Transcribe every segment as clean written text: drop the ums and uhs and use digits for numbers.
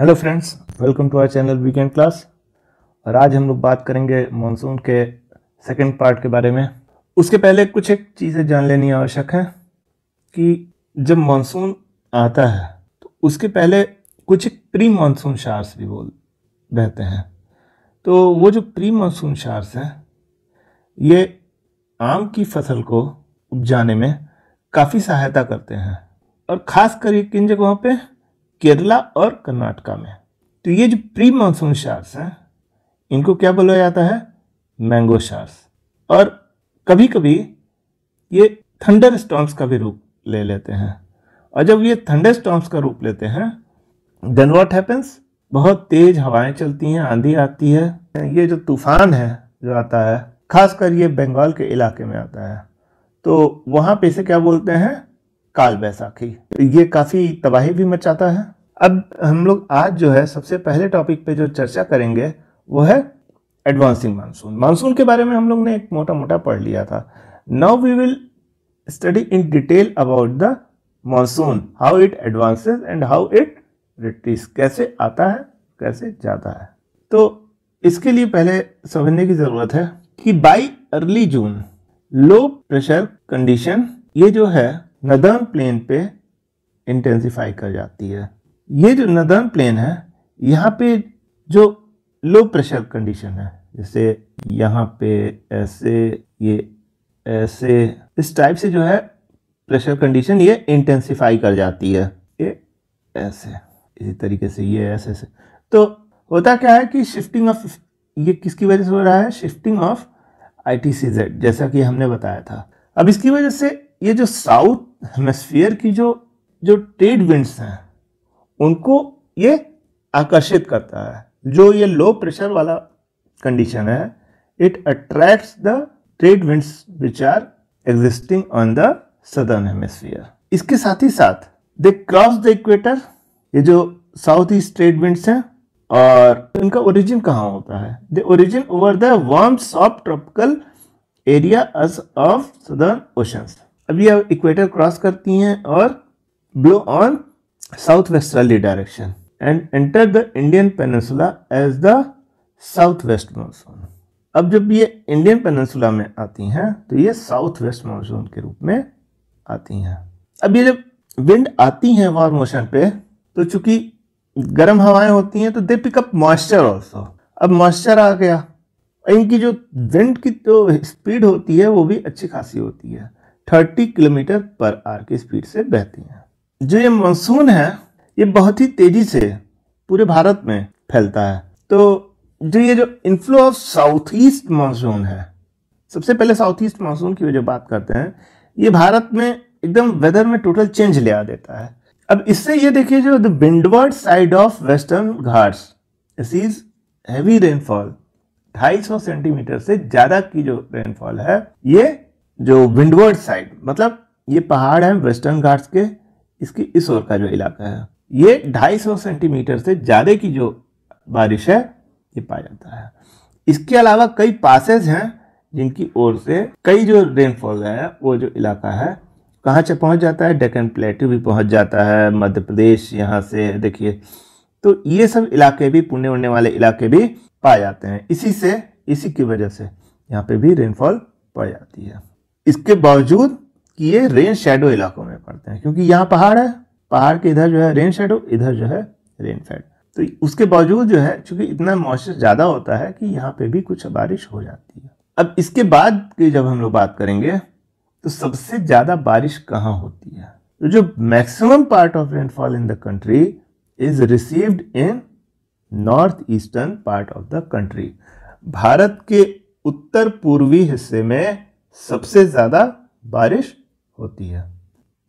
Hello friends, welcome to our channel weekend class. और आज हम लोग बात करेंगे मॉनसून के सेकंड पार्ट के बारे में। उसके पहले कुछ एक चीज़ें जान लेनी आवश्यक है कि जब मॉनसून आता है तो उसके पहले कुछ एक प्री मॉनसून शावर्स भी बहते हैं। तो वो जो प्री मॉनसून शावर्स हैं ये आम की फसल को उपजाने में काफ़ी सहायता करते हैं, और ख़ास कर किन जगहों पे, केरला और कर्नाटका में। तो ये जो प्री मानसून शावर्स हैं इनको क्या बोला जाता है? Mango showers. और कभी कभी ये थंडर स्टॉर्म्स का भी रूप ले लेते हैं। और जब ये थंडर स्टॉर्म्स का रूप लेते हैं देन व्हाट हैपेंस? बहुत तेज हवाएं चलती हैं, आंधी आती है। ये जो तूफान है जो आता है, खासकर ये बंगाल के इलाके में आता है, तो वहां पे इसे क्या बोलते हैं? काल बैसाखी। ये काफी तबाही भी मचाता है। अब हम लोग आज जो है सबसे पहले टॉपिक पे जो चर्चा करेंगे वो है एडवांसिंग मानसून। मानसून के बारे में हम लोग ने एक मोटा मोटा पढ़ लिया था। Now we will study in detail about the monsoon, how it advances and how it retreats, कैसे आता है कैसे जाता है। तो इसके लिए पहले समझने की जरूरत है कि by early June low pressure condition ये जो है नदर्न प्लेन पे इंटेंसिफाई कर जाती है। ये जो नदर्न प्लेन है यहाँ पे जो लो प्रेशर कंडीशन है, जैसे यहाँ पे ऐसे, ये ऐसे, इस टाइप से जो है प्रेशर कंडीशन ये इंटेंसिफाई कर जाती है। ये ऐसे, इसी तरीके से ये ऐसे ऐसे। तो होता क्या है कि शिफ्टिंग ऑफ, ये किसकी वजह से हो रहा है? शिफ्टिंग ऑफ ITCZ, जैसा कि हमने बताया था। अब इसकी वजह से ये जो साउथ हेमिस्फीयर की जो ट्रेड विंड्स हैं उनको ये आकर्षित करता है। जो ये लो प्रेशर वाला कंडीशन है, it attracts the trade winds which are existing on the southern hemisphere. इसके साथ ही साथ दे क्रॉस द इक्वेटर। ये जो साउथ ईस्ट ट्रेड विंड्स हैं, और इनका ओरिजिन कहाँ होता है? They origin over the warm soft tropical area of southern oceans. अब ये इक्वेटर क्रॉस करती हैं और blow on south westerly direction and enter the Indian peninsula as the south west monsoon. अब जब ये इंडियन पेनिनसुला में आती हैं तो ये साउथ वेस्ट मानसून के रूप में आती हैं। अब ये जब विंड आती हैं वार्म ओशन पे, तो चूंकि गर्म हवाएं होती हैं तो दे पिक अप मॉइस्चर ऑल्सो। अब मॉइस्चर आ गया, इनकी जो विंड की तो स्पीड होती है वो भी अच्छी खासी होती है, 30 किलोमीटर पर आवर की स्पीड से बहती हैं। जो ये मानसून है ये बहुत ही तेजी से पूरे भारत में फैलता है। तो जो ये जो inflow of south east monsoon है, सबसे पहले साउथ ईस्ट मानसून की जो बात करते हैं, ये भारत में एकदम वेदर में टोटल चेंज ले आ देता है। अब इससे ये देखिए, जो the windward side of western Ghats sees heavy rainfall, 250 centimetre से ज्यादा की जो रेनफॉल है, ये जो विंडवर्ड साइड मतलब ये पहाड़ है वेस्टर्न घाट्स के, इसकी इस ओर का जो इलाका है, ये 250 सेंटीमीटर से ज्यादा की जो बारिश है ये पाया जाता है। इसके अलावा कई पासेज हैं जिनकी ओर से कई जो रेनफॉल है, वो जो इलाका है कहाँ से पहुंच जाता है? डेक्कन प्लेटू भी पहुंच जाता है, मध्य प्रदेश यहाँ से देखिए। तो ये सब इलाके भी, पुण्य उड़ने वाले इलाके भी पाए जाते हैं। इसी की वजह से यहाँ पे भी रेनफॉल पड़ जाती है। इसके बावजूद कि ये रेन शेडो इलाकों में पड़ते हैं, क्योंकि यहाँ पहाड़ है, पहाड़ के इधर जो है रेन शेडो, इधर जो है रेन फेड। तो उसके बावजूद जो है, चूंकि इतना मॉइस्चर ज्यादा होता है कि यहाँ पे भी कुछ बारिश हो जाती है। अब इसके बाद की जब हम लोग बात करेंगे तो सबसे ज्यादा बारिश कहाँ होती है? तो जो maximum part of rainfall in the country is received in north eastern part of the country. Bharat के उत्तर पूर्वी हिस्से में सबसे ज्यादा बारिश होती है।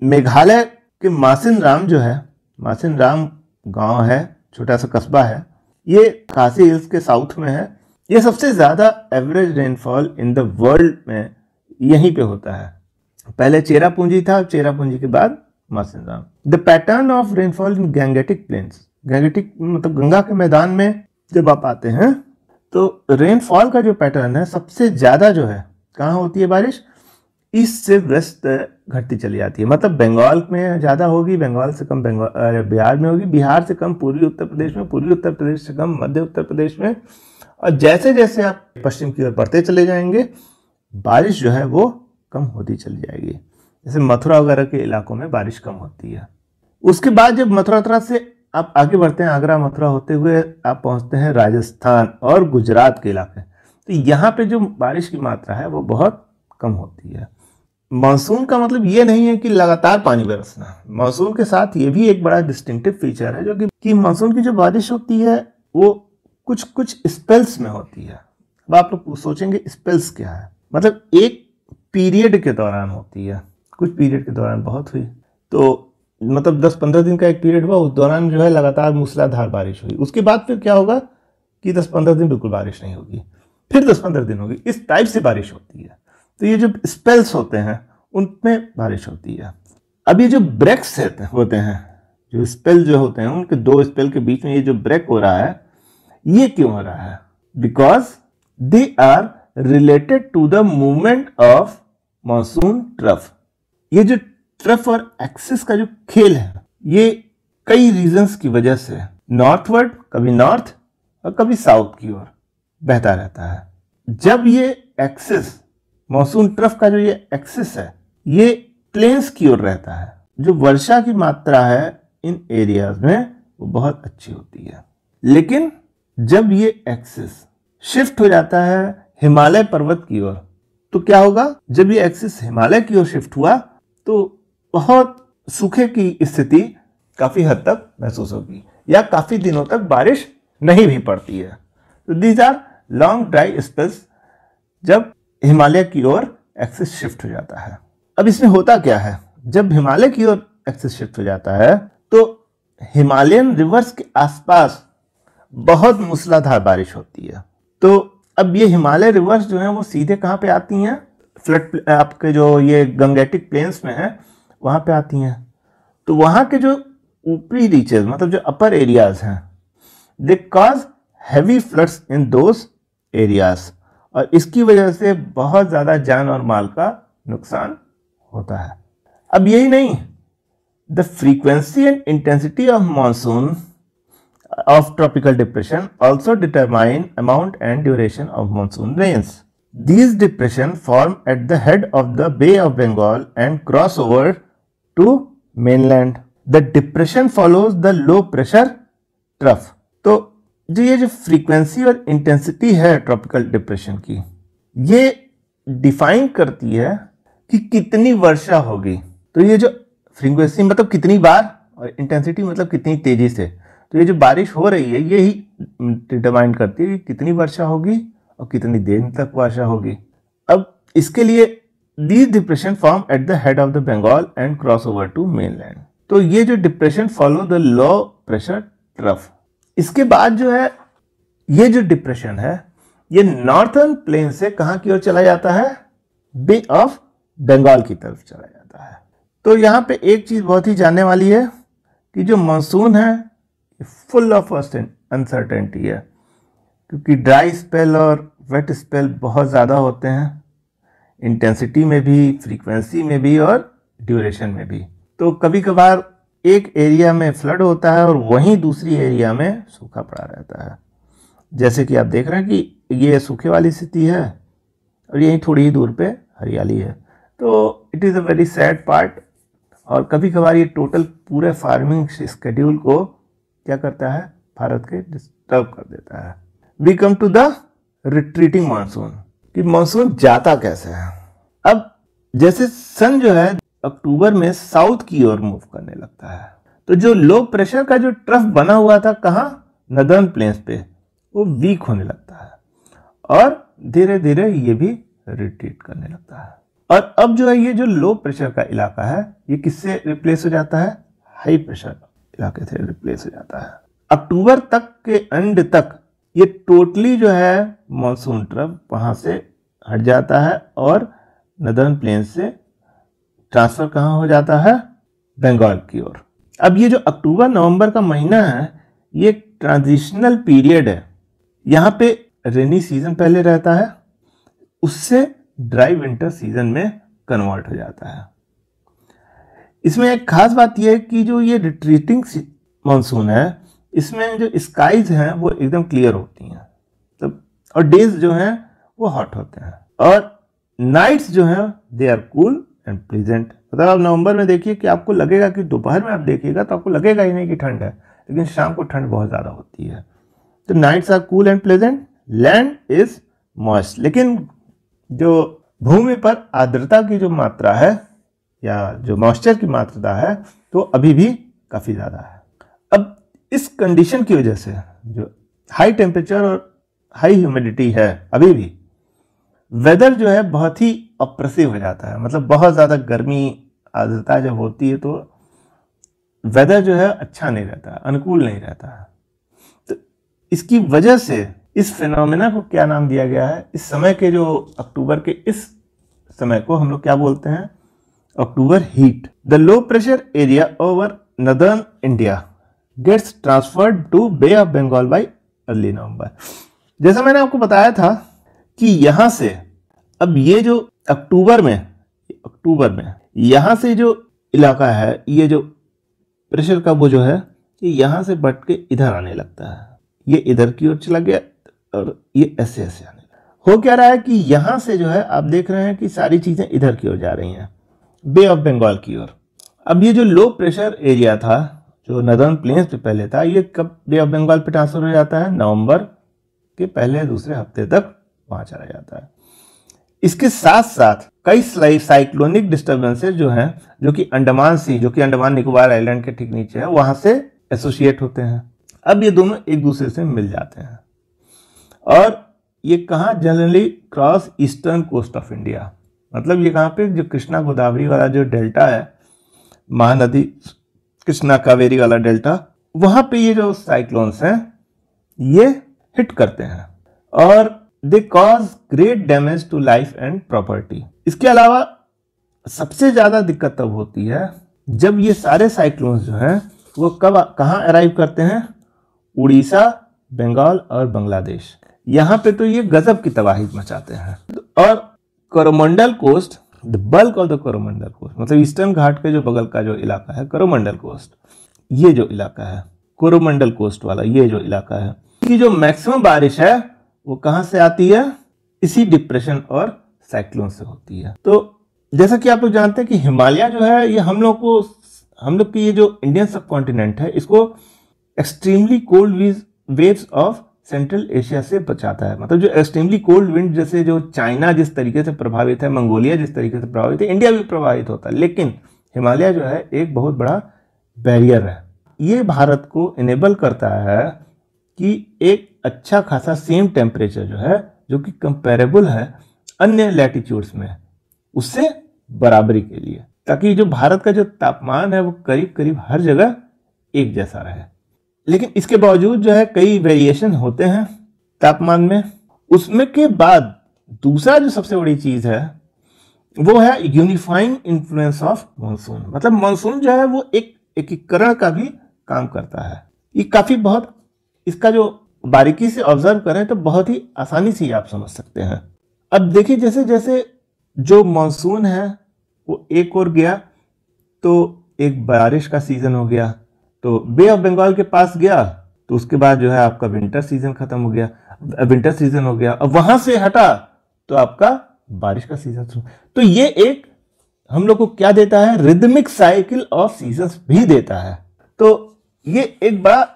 मेघालय के मासिनराम जो है, मासिनराम गांव है, छोटा सा कस्बा है, ये खासी हिल्स के साउथ में है। ये सबसे ज्यादा average rainfall in the world में यहीं पे होता है। पहले चेरापूंजी था, चेरापूंजी के बाद Mawsynram. The pattern of rainfall in Gangetic plains, Gangetic मतलब गंगा के मैदान में जब आप आते हैं तो रेनफॉल का जो पैटर्न है सबसे ज्यादा जो है कहाँ होती है बारिश? ईस्ट से वेस्ट घटती चली जाती है। मतलब बंगाल में ज़्यादा होगी, बंगाल से कम बिहार में होगी, बिहार से कम पूर्वी उत्तर प्रदेश में, पूर्वी उत्तर प्रदेश से कम मध्य उत्तर प्रदेश में। और जैसे जैसे आप पश्चिम की ओर बढ़ते चले जाएंगे बारिश जो है वो कम होती चली जाएगी। जैसे मथुरा वगैरह के इलाकों में बारिश कम होती है। उसके बाद जब मथुरा से आप आगे बढ़ते हैं, आगरा मथुरा होते हुए आप पहुंचते हैं राजस्थान और गुजरात के इलाके, तो यहाँ पे जो बारिश की मात्रा है वो बहुत कम होती है। मानसून का मतलब ये नहीं है कि लगातार पानी बरसना, मानसून के साथ ये भी एक बड़ा डिस्टिंक्टिव फीचर है जो कि मानसून की जो बारिश होती है वो कुछ कुछ स्पेल्स में होती है। अब आप लोग सोचेंगे स्पेल्स क्या है, मतलब एक पीरियड के दौरान होती है। कुछ पीरियड के दौरान बहुत हुई, तो मतलब 10-15 दिन का एक पीरियड हुआ, उस दौरान जो है लगातार मूसलाधार बारिश हुई। उसके बाद फिर क्या होगा कि 10-15 दिन बिल्कुल बारिश नहीं होगी, फिर 10-15 दिन होगी, इस टाइप से बारिश होती है। तो ये जो स्पेल्स होते हैं उनमें बारिश होती है। अब ये जो ब्रेक्स होते हैं, जो स्पेल जो होते हैं, उनके दो स्पेल के बीच में ये जो ब्रेक हो रहा है, ये क्यों हो रहा है? Because they are related to the movement of monsoon trough. ये जो ट्रफ और एक्सिस का जो खेल है ये कई रीजंस की वजह से नॉर्थवर्ड, कभी नॉर्थ और कभी साउथ की ओर बहता रहता है। जब ये एक्सिस, मानसून ट्रफ का जो ये एक्सिस है, ये प्लेन्स की ओर रहता है, जो वर्षा की मात्रा है इन एरियाज में वो बहुत अच्छी होती है। लेकिन जब ये एक्सिस शिफ्ट हो जाता है हिमालय पर्वत की ओर, तो क्या होगा? जब ये एक्सिस हिमालय की ओर शिफ्ट हुआ तो बहुत सूखे की स्थिति काफी हद तक महसूस होगी या काफी दिनों तक बारिश नहीं भी पड़ती है। तो these are long dry spells जब हिमालय की ओर एक्सिस शिफ्ट हो जाता है। अब इसमें होता क्या है? जब हिमालय की ओर एक्सिस शिफ्ट हो जाता है तो हिमालयन रिवर्स के आसपास बहुत मूसलाधार बारिश होती है। तो अब ये हिमालय रिवर्स जो है वो सीधे कहाँ पे आती हैं? फ्लड आपके जो ये गंगेटिक प्लेन्स में है वहां पे आती हैं। तो वहां के जो ऊपरी रीचेस, मतलब जो अपर एरियाज हैं, they cause heavy floods in those areas, और इसकी वजह से बहुत ज्यादा जान और माल का नुकसान होता है। अब यही नहीं, the frequency and intensity of monsoon of tropical depression also determine amount and duration of monsoon rains. These depressions form at the head of the Bay of Bengal and cross over to mainland. The depression follows the low pressure trough. तो जो ये जो frequency और intensity है tropical depression की, ये define करती है कि कितनी वर्षा होगी। तो ये जो फ्रीक्वेंसी मतलब कितनी बार और इंटेंसिटी मतलब कितनी तेजी से, तो ये जो बारिश हो रही है ये ही डिटरमाइन करती है कि कितनी वर्षा होगी और कितनी देर तक वर्षा होगी। अब इसके लिए these depression form at the head of the Bengal and cross over to mainland. तो ये जो depression follow the low pressure trough. इसके बाद जो है ये जो डिप्रेशन है ये नॉर्थर्न प्लेन से कहां की ओर चला जाता है? बे ऑफ बंगाल की तरफ चला जाता है। तो यहां पे एक चीज बहुत ही जानने वाली है कि जो मानसून है फुल ऑफ अनसर्टेनिटी है, क्योंकि ड्राई स्पेल और वेट स्पेल बहुत ज़्यादा होते हैं, इंटेंसिटी में भी, फ्रीक्वेंसी में भी और ड्यूरेशन में भी। तो कभी कभार एक एरिया में फ्लड होता है और वहीं दूसरी एरिया में सूखा पड़ा रहता है। जैसे कि आप देख रहे हैं कि ये सूखे वाली स्थिति है और यहीं थोड़ी ही दूर पे हरियाली है। तो it is a very sad part, और कभी कभार ये टोटल पूरे फार्मिंग शेड्यूल को क्या करता है? भारत के डिस्टर्ब कर देता है। We come to the retreating monsoon, कि मानसून जाता कैसे है। अब जैसे सन जो है अक्टूबर में साउथ की ओर मूव करने लगता है, तो जो लो प्रेशर का जो ट्रफ बना हुआ था कहाँ? नदर्न प्लेन्स पे, वो वीक होने लगता है और धीरे धीरे ये भी रिट्रीट करने लगता है। और अब जो है ये जो लो प्रेशर का इलाका है ये किससे रिप्लेस हो जाता है? हाई प्रेशर इलाके से रिप्लेस हो जाता है। अक्टूबर तक के एंड तक ये टोटली जो है मानसून ट्रफ वहां से हट जाता है और नदर्न प्लेन से ट्रांसफर कहाँ हो जाता है? बंगाल की ओर। अब ये जो अक्टूबर नवंबर का महीना है ये ट्रांजिशनल पीरियड है। यहाँ पे रेनी सीजन पहले रहता है, उससे ड्राई विंटर सीजन में कन्वर्ट हो जाता है। इसमें एक खास बात यह है कि जो ये रिट्रीटिंग मानसून है, इसमें जो स्काईज हैं वो एकदम क्लियर होती हैं, तब और डेज जो हैं वो हॉट होते हैं, और नाइट्स जो हैं they are cool and pleasant. मतलब आप नवंबर में देखिए कि आपको लगेगा कि दोपहर में आप देखिएगा तो आपको लगेगा ही नहीं कि ठंड है, लेकिन शाम को ठंड बहुत ज़्यादा होती है। तो nights are cool and pleasant, land is moist. लेकिन जो भूमि पर आर्द्रता की जो मात्रा है या जो मॉइस्चर की मात्रा है तो अभी भी काफ़ी ज़्यादा है। अब इस कंडीशन की वजह से जो हाई टेम्परेचर और हाई ह्यूमिडिटी है, अभी भी वेदर जो है बहुत ही ऑप्रेसिव हो जाता है। मतलब बहुत ज़्यादा गर्मी आर्द्रता जब होती है तो वेदर जो है अच्छा नहीं रहता, अनुकूल नहीं रहता है। तो इसकी वजह से इस फिनोमेना को क्या नाम दिया गया है, इस समय के जो अक्टूबर के इस समय को हम लोग क्या बोलते हैं, October heat. The low pressure area over northern India gets transferred to Bay of Bengal by early November. जैसा मैंने आपको बताया था कि यहां से अब ये जो अक्टूबर में यहां से जो इलाका है, ये जो प्रेशर का वो जो है ये यहां से बढ़ के इधर आने लगता है, ये इधर की ओर चला गया और ये ऐसे ऐसे आने लगा। हो क्या रहा है कि यहां से जो है आप देख रहे हैं कि सारी चीजें इधर की ओर जा रही हैं, बे ऑफ बंगाल की ओर। अब ये जो लो प्रेशर एरिया था जो नदर्न प्लेन्स पे पहले था, ये कब बे ऑफ बंगाल पे ट्रांसफर हो जाता है, नवंबर के पहले दूसरे हफ्ते तक वहां चला जाता है। इसके साथ साथ कई साइक्लोनिक डिस्टर्बेंसेस जो हैं, जो कि अंडमान सी, जो कि अंडमान निकोबार आइलैंड के ठीक नीचे है, वहां से एसोसिएट होते हैं। अब ये दोनों एक दूसरे से मिल जाते हैं और ये कहाँ, generally cross eastern coast of India. मतलब ये कहाँ पे, जो कृष्णा गोदावरी वाला जो डेल्टा है, महानदी कृष्णा कावेरी वाला डेल्टा, वहां पे ये जो साइक्लोन्स हैं ये हिट करते हैं और they cause great damage to life and property. इसके अलावा सबसे ज्यादा दिक्कत तब होती है जब ये सारे साइक्लोन्स जो हैं वो कहाँ अराइव करते हैं, उड़ीसा, बंगाल और बांग्लादेश। यहाँ पे तो ये गजब की तबाही मचाते हैं। और Coromandel coast, the bulk of the Coromandel coast, मतलब ईस्टर्न घाट के जो बगल का जो इलाका है कोरोमंडल कोस्ट, ये जो इलाका है कोरोमंडल कोस्ट वाला, ये जो इलाका है, कि जो मैक्सिमम बारिश है वो कहां से आती है, इसी डिप्रेशन और साइक्लोन से होती है। तो जैसा कि आप लोग जानते हैं कि हिमालय जो है ये हम लोग की ये जो इंडियन सब कॉन्टिनेंट है, इसको extremely cold waves of central Asia से बचाता है। मतलब जो एक्सट्रीमली कोल्ड विंड, जैसे जो चाइना जिस तरीके से प्रभावित है, मंगोलिया जिस तरीके से प्रभावित है, इंडिया भी प्रभावित होता है, लेकिन हिमालय जो है एक बहुत बड़ा बैरियर है। ये भारत को इनेबल करता है कि एक अच्छा खासा सेम टेम्परेचर जो है, जो कि कंपेरेबल है अन्य लैटिट्यूड्स में, उससे बराबरी के लिए, ताकि जो भारत का जो तापमान है वो करीब करीब हर जगह एक जैसा रहे। लेकिन इसके बावजूद जो है कई वेरिएशन होते हैं तापमान में। उसमें के बाद दूसरा जो सबसे बड़ी चीज है वो है यूनिफाइंग इन्फ्लुएंस ऑफ मॉनसून। मतलब मॉनसून जो है वो एक एकीकरण का भी काम करता है। ये काफी बहुत, इसका जो बारीकी से ऑब्जर्व करें तो बहुत ही आसानी से आप समझ सकते हैं। अब देखिए जैसे जैसे जो मॉनसून है वो एक और गया तो एक बारिश का सीजन हो गया, तो बे ऑफ बंगाल के पास गया तो उसके बाद जो है आपका विंटर सीजन खत्म हो गया, विंटर सीजन हो गया। अब वहां से हटा तो आपका बारिश का सीजन शुरू। तो ये एक हम लोग को क्या देता है, रिदमिक साइकिल ऑफ सीजन्स भी देता है। तो ये एक बड़ा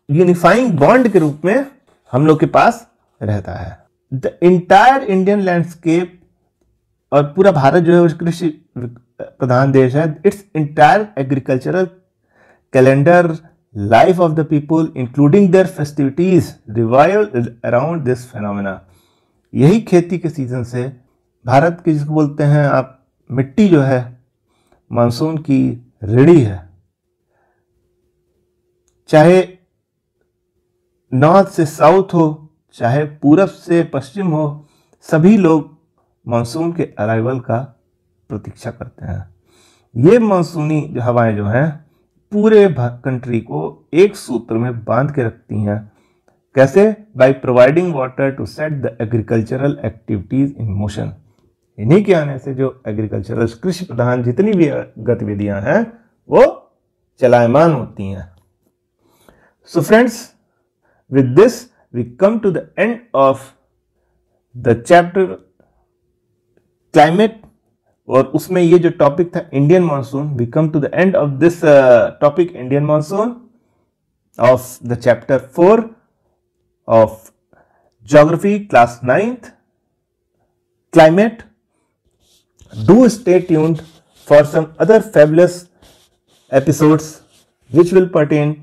यूनिफाइंग बॉन्ड के रूप में हम लोग के पास रहता है। द इंटायर इंडियन लैंडस्केप, और पूरा भारत जो है वो कृषि प्रधान देश है, it's entire agricultural calendar, life of the people including there festivities revived around this phenomena. यही खेती के सीजन से भारत की, जिसको बोलते हैं आप, मिट्टी जो है मानसून की ऋणी है। चाहे नॉर्थ से साउथ हो, चाहे पूरब से पश्चिम हो, सभी लोग मानसून के अराइवल का प्रतीक्षा करते हैं। ये मानसूनी जो हवाएं जो हैं पूरे कंट्री को एक सूत्र में बांध के रखती हैं। कैसे? By providing water to set the agricultural activities in motion. इन्हीं के आने से जो एग्रीकल्चरल कृषि प्रधान जितनी भी गतिविधियां हैं वो चलायमान होती हैं। So friends, with this we come to the end of the chapter climate, और उसमें ये जो टॉपिक था Indian monsoon, we come to the end of this topic Indian monsoon of the chapter 4 of geography class 9th climate. Do stay tuned for some other fabulous episodes which will pertain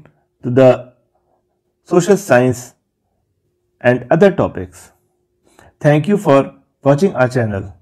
to the social science and other topics. Thank you for watching our channel.